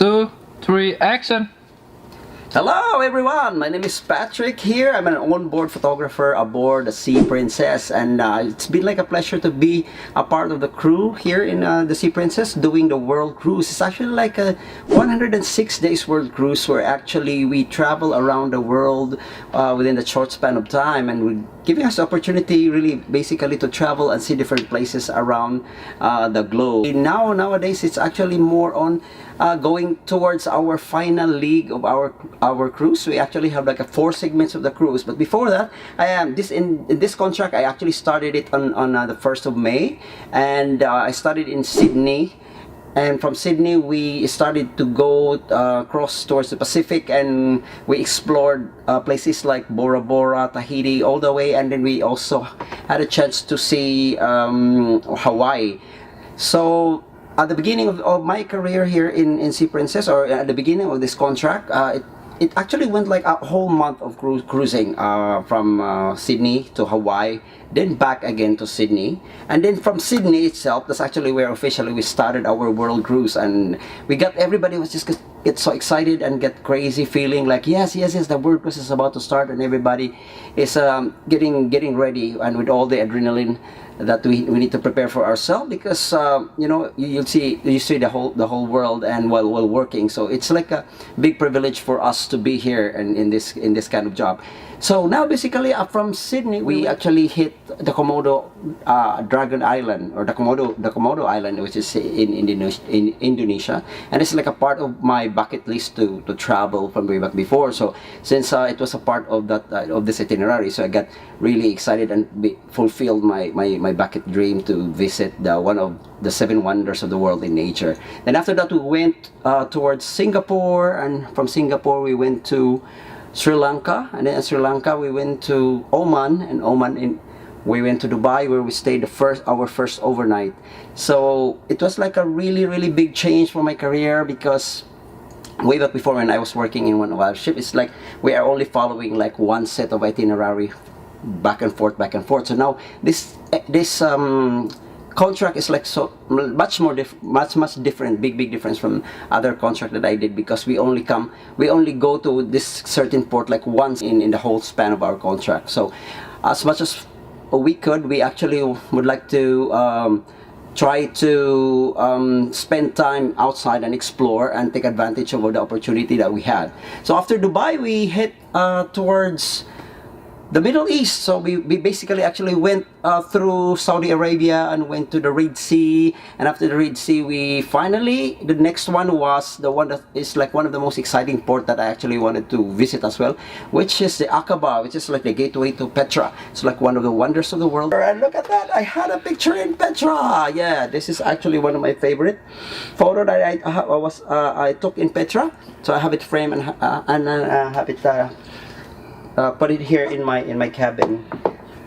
2, 3, action! Hello everyone, my name is Patrick here. I'm an onboard photographer aboard the Sea Princess, and it's been like a pleasure to be a part of the crew here in the Sea Princess doing the world cruise. It's actually like a 106 days world cruise where actually we travel around the world within a short span of time, and we're giving us the opportunity really basically to travel and see different places around the globe. Nowadays it's actually more on going towards our final leg of our cruise. We actually have like 4 segments of the cruise, but before that, in this contract I actually started it on the 1st of May, and I started in Sydney, and from Sydney we started to go across towards the Pacific, and we explored places like Bora Bora, Tahiti, all the way, and then we also had a chance to see Hawaii. So at the beginning of my career here in Sea Princess, or at the beginning of this contract, it actually went like a whole month of cruising from Sydney to Hawaii, then back again to Sydney, and then from Sydney itself, that's actually where officially we started our world cruise, and everybody was just get so excited and get crazy feeling like yes, the world cruise is about to start, and everybody is getting ready, and with all the adrenaline that we need to prepare for ourselves, because you see the whole world and while working. So it's like a big privilege for us to be here and in this kind of job. So now basically from Sydney we actually hit the Komodo Dragon Island, or the Komodo Island, which is in Indonesia, and it's like a part of my bucket list to travel from way back before. So since it was a part of that of this itinerary, so I got really excited and fulfilled my bucket dream to visit one of the 7 wonders of the world in nature. Then after that we went towards Singapore, and from Singapore we went to Sri Lanka, and then in Sri Lanka we went to Oman, and we went to Dubai, where we stayed our first overnight. So it was like a really big change for my career, because way back before, when I was working in one of our ships, it's like we are only following like one set of itinerary back and forth. So now this contract is like so much different, big difference from other contract that I did, because we only go to this certain port like once in the whole span of our contract. So as much as we could, we actually would like to try to spend time outside and explore and take advantage of the opportunity that we had. So after Dubai we head towards the Middle East. So we basically actually went through Saudi Arabia and went to the Red Sea, and after the Red Sea the next one was the one that is like one of the most exciting port that I actually wanted to visit as well, which is the Aqaba, which is like the gateway to Petra. It's like one of the wonders of the world. And look at that, I had a picture in Petra. Yeah, this is actually one of my favorite photo that I took in Petra. So I have it framed and have it put it here in my cabin.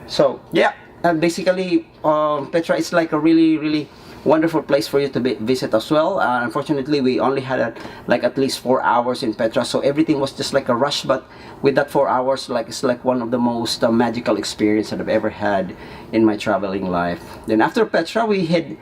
So yeah, basically Petra is like a really wonderful place for you to visit as well. Unfortunately we only had like at least 4 hours in Petra, so everything was just like a rush, but with that 4 hours, like it's like one of the most magical experience that I've ever had in my traveling life. Then after Petra we head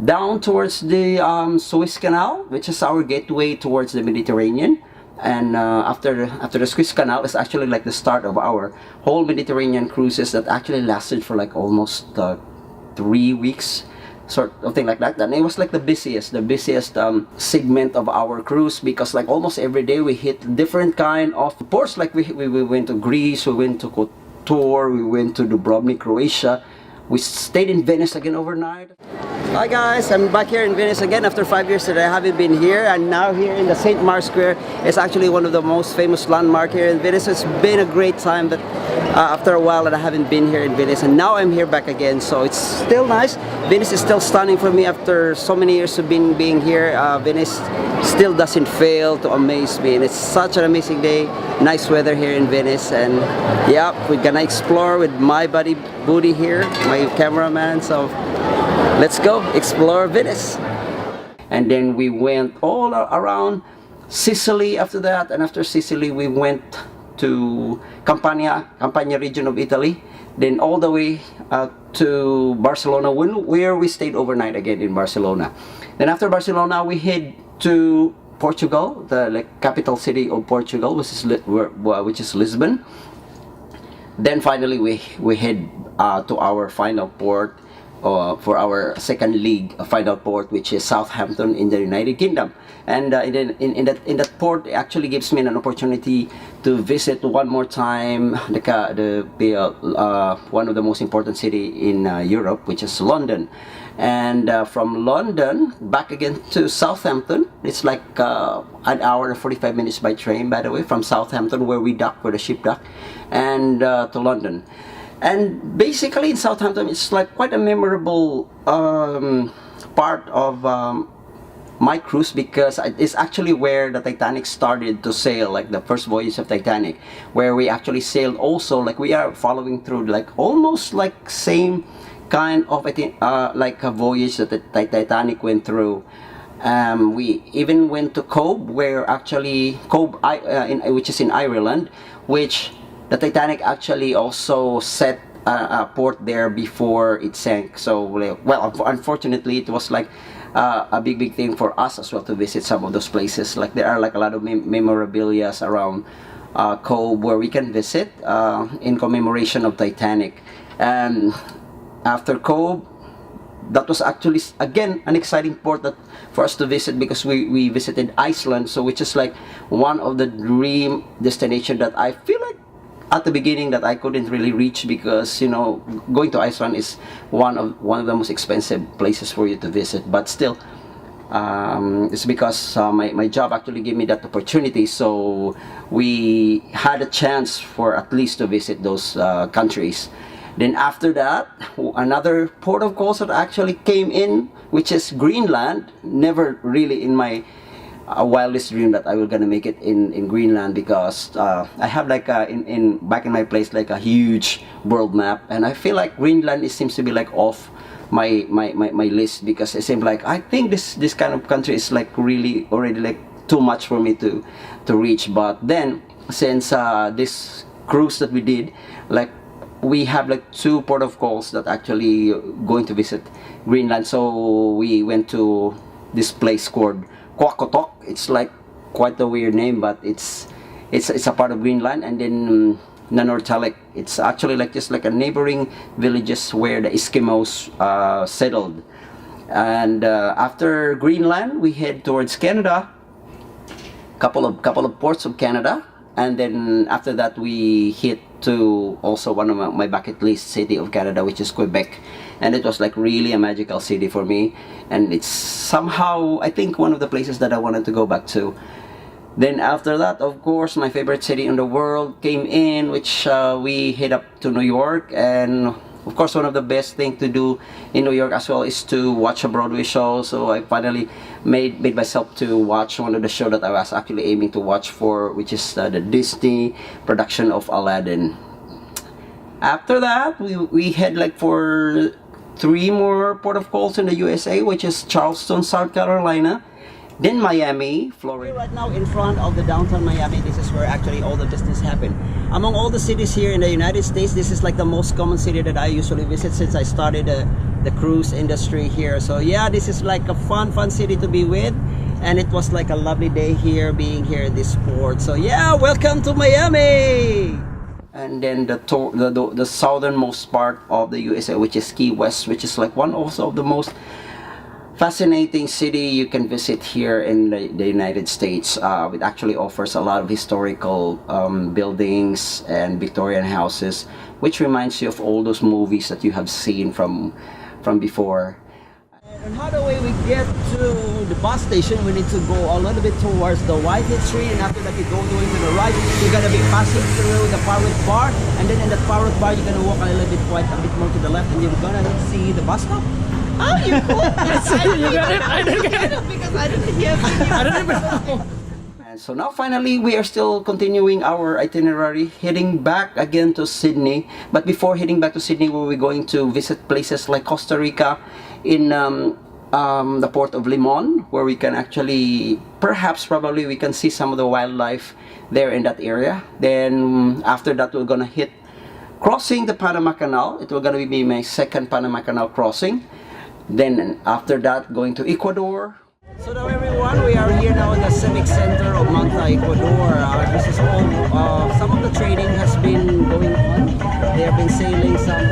down towards the Suez Canal, which is our gateway towards the Mediterranean. And after the Suez Canal is actually like the start of our whole Mediterranean cruises that actually lasted for like almost 3 weeks, sort of thing like that. And it was like the busiest segment of our cruise, because like almost every day we hit different kind of ports. Like we went to Greece, we went to Kotor, we went to Dubrovnik, Croatia. We stayed in Venice again overnight. Hi guys, I'm back here in Venice again after 5 years that I haven't been here, and now here in the St. Mark's Square is actually one of the most famous landmarks here in Venice. It's been a great time, but after a while that I haven't been here in Venice, and now I'm here back again, so it's still nice. Venice is still stunning for me after so many years of being here. Venice still doesn't fail to amaze me, and it's such an amazing day. Nice weather here in Venice, and yeah, we're gonna explore with my buddy Budi here, my cameraman. So let's go explore Venice. And then we went all around Sicily after that, and after Sicily we went to Campania region of Italy, then all the way to Barcelona, where we stayed overnight again in Barcelona. Then after Barcelona we head to Portugal, the capital city of Portugal, which is Lisbon. Then finally we head to our final port, for our second league final port, which is Southampton in the United Kingdom. And in that port, it actually gives me an opportunity to visit one more time one of the most important city in Europe, which is London. And from London back again to Southampton, it's like an hour and 45 minutes by train, by the way, from Southampton, where the ship dock, and to London. And basically in Southampton, it's like quite a memorable part of my cruise, because it's actually where the Titanic started to sail, like the first voyage of Titanic, where we actually sailed also, like we are following through like almost like same kind of like a voyage that the Titanic went through. We even went to Cobh, which is in Ireland, which the Titanic actually also set a port there before it sank. So, well, unfortunately, it was like a big thing for us as well to visit some of those places. Like there are like a lot of memorabilia around Cobh where we can visit in commemoration of Titanic. And after Cobh, that was actually again an exciting port for us to visit, because we visited Iceland, so which is like one of the dream destination that I feel like at the beginning that I couldn't really reach, because going to Iceland is one of the most expensive places for you to visit. But still, it's because my job actually gave me that opportunity, so we had a chance for at least to visit those countries. Then after that, another port of calls that actually came in, which is Greenland. Never really in my wildest dream that I was gonna make it in Greenland, because I have like back in my place like a huge world map, and I feel like Greenland seems to be like off my list, because it seems like I think this kind of country is like really already like too much for me to reach. But then since this cruise that we did, like we have like two port of calls that actually going to visit Greenland, so we went to this place called Qaqortoq. It's like quite a weird name, but it's a part of Greenland. And then Nanortalik, it's actually like just like a neighboring villages where the Eskimos settled. And after Greenland, we head towards Canada, couple of ports of Canada. And then after that, we hit to also one of my bucket list city of Canada, which is Quebec. And it was like really a magical city for me, and it's somehow I think one of the places that I wanted to go back to. Then after that, of course, my favorite city in the world came in, which we hit up to New York. And of course, one of the best thing to do in New York as well is to watch a Broadway show. So I finally made myself to watch one of the show that I was actually aiming to watch for, which is the Disney production of Aladdin. After that, we head like for 3 more port of calls in the USA, which is Charleston, South Carolina, then Miami, Florida. Right now in front of the downtown Miami, this is where actually all the business happen. Among all the cities here in the United States, this is like the most common city that I usually visit since I started the cruise industry here. So yeah, this is like a fun city to be with, and it was like a lovely day here, being here in this port. So yeah, welcome to Miami. And then the southernmost part of the USA, which is Key West, which is like one also of the most fascinating city you can visit here in the United States. It actually offers a lot of historical buildings and Victorian houses, which reminds you of all those movies that you have seen from before. And how do we get to the bus station? We need to go a little bit towards the Whitehead Street, and after that you go going to the right. You're gonna be passing through the Parrot Bar, and then in the Parrot Bar you're gonna walk a little bit a bit more to the left, and you're gonna see the bus stop. Oh, you cool! You got it? I didn't get it. Because I didn't hear you. I didn't even know. And so now finally we are still continuing our itinerary, heading back again to Sydney. But before heading back to Sydney, we were going to visit places like Costa Rica, in the port of Limon, where we can actually probably we can see some of the wildlife there in that area. Then after that, we're gonna hit crossing the Panama Canal. It will gonna be my second Panama Canal crossing. Then after that, going to Ecuador. So now everyone, we are here now in the Civic Center of Manta, Ecuador. This is all, some of the trading has been going on. They have been selling some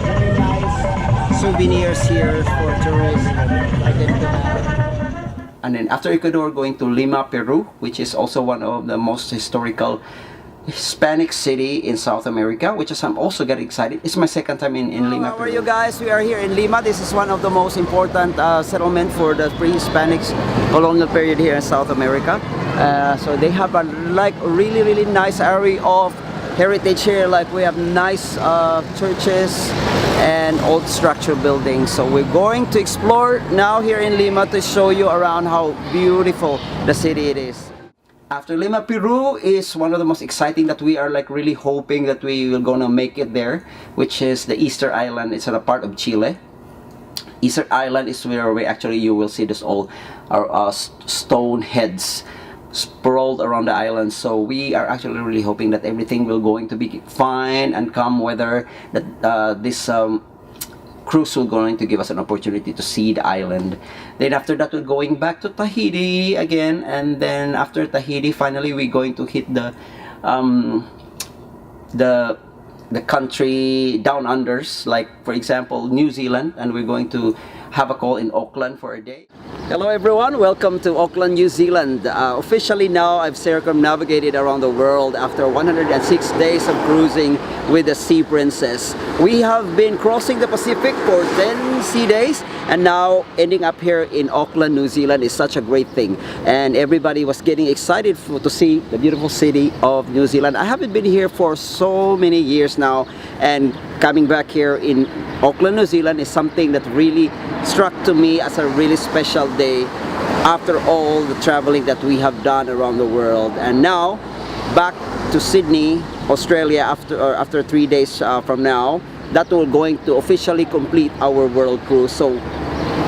very nice souvenirs here for tourists. And then after Ecuador, going to Lima, Peru, which is also one of the most historical Hispanic city in South America, which is I'm also getting excited. It's my second time in Lima. How are you guys? We are here in Lima. This is one of the most important settlement for the pre-Hispanic colonial period here in South America. So they have a like really nice area of heritage here. Like we have nice churches and old structure buildings. So we're going to explore now here in Lima to show you around how beautiful the city it is. After Lima, Peru is one of the most exciting that we are like really hoping that we will gonna make it there, which is the Easter Island. It's a part of Chile. Easter Island is where we actually you will see this all our stone heads sprawled around the island. So we are actually really hoping that everything will going to be fine and calm weather, that this cruise will going to give us an opportunity to see the island. Then after that we're going back to Tahiti again, and then after Tahiti finally we're going to hit the country down unders, like for example New Zealand, and we're going to have a call in Auckland for a day. Hello everyone, welcome to Auckland, New Zealand. Officially now I've circumnavigated around the world after 106 days of cruising with the Sea Princess. We have been crossing the Pacific for 10 sea days, and now ending up here in Auckland, New Zealand is such a great thing. And everybody was getting excited to see the beautiful city of New Zealand. I haven't been here for so many years now, and coming back here in Auckland, New Zealand is something that really struck to me as a really special day after all the traveling that we have done around the world. And now back to Sydney, Australia after 3 days from now, that will going to officially complete our world cruise. So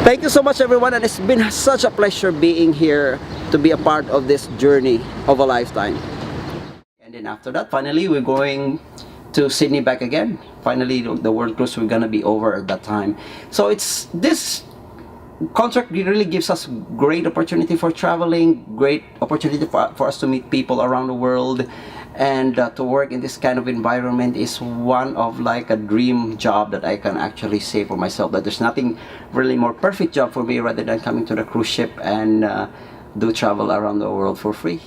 thank you so much everyone, and it's been such a pleasure being here to be a part of this journey of a lifetime. And then after that finally we're going to Sydney back again. Finally the world cruise we're gonna be over at that time. So it's this contract really gives us great opportunity for traveling, great opportunity for us to meet people around the world, and to work in this kind of environment is one of like a dream job that I can actually say for myself, that there's nothing really more perfect job for me rather than coming to the cruise ship and do travel around the world for free.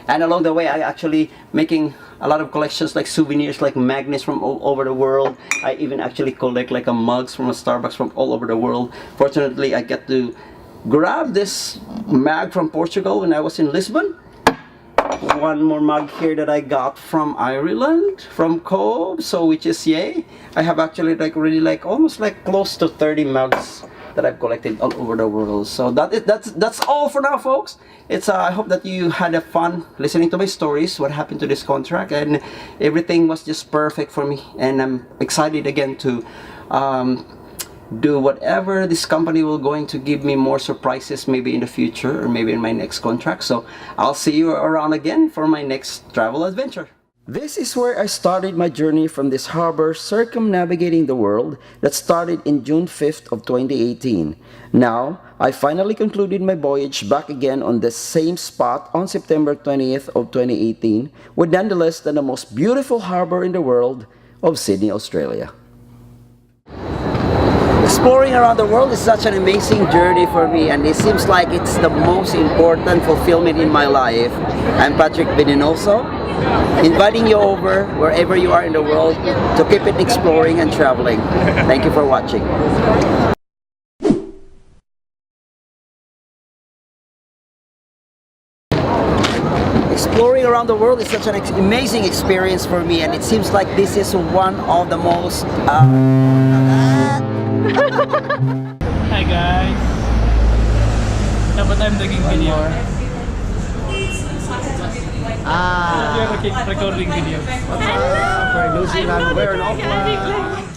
And along the way I actually making a lot of collections like souvenirs, like magnets from all over the world. I even actually collect like a mugs from a Starbucks from all over the world. Fortunately I get to grab this mug from Portugal when I was in Lisbon. One more mug here that I got from Ireland, from Cove, so which is yay. I have actually like really like almost like close to 30 mugs that I've collected all over the world. So that's all for now, folks. It's I hope that you had a fun listening to my stories, what happened to this contract, and everything was just perfect for me. And I'm excited again to do whatever this company will going to give me more surprises maybe in the future, or maybe in my next contract. So I'll see you around again for my next travel adventure. This is where I started my journey from this harbor circumnavigating the world that started in June 5th of 2018. Now, I finally concluded my voyage back again on the same spot on September 20th of 2018 with none less than the most beautiful harbor in the world of Sydney, Australia. Exploring around the world is such an amazing journey for me, and it seems like it's the most important fulfillment in my life. I'm Patrick Venenoso, inviting you over wherever you are in the world to keep it exploring and traveling. Thank you for watching. Exploring around the world is such an amazing experience for me, and it seems like this is one of the most Hi guys. Dapat I'm taking video. You're recording video. What's up? We're in New Zealand. We're in Auckland.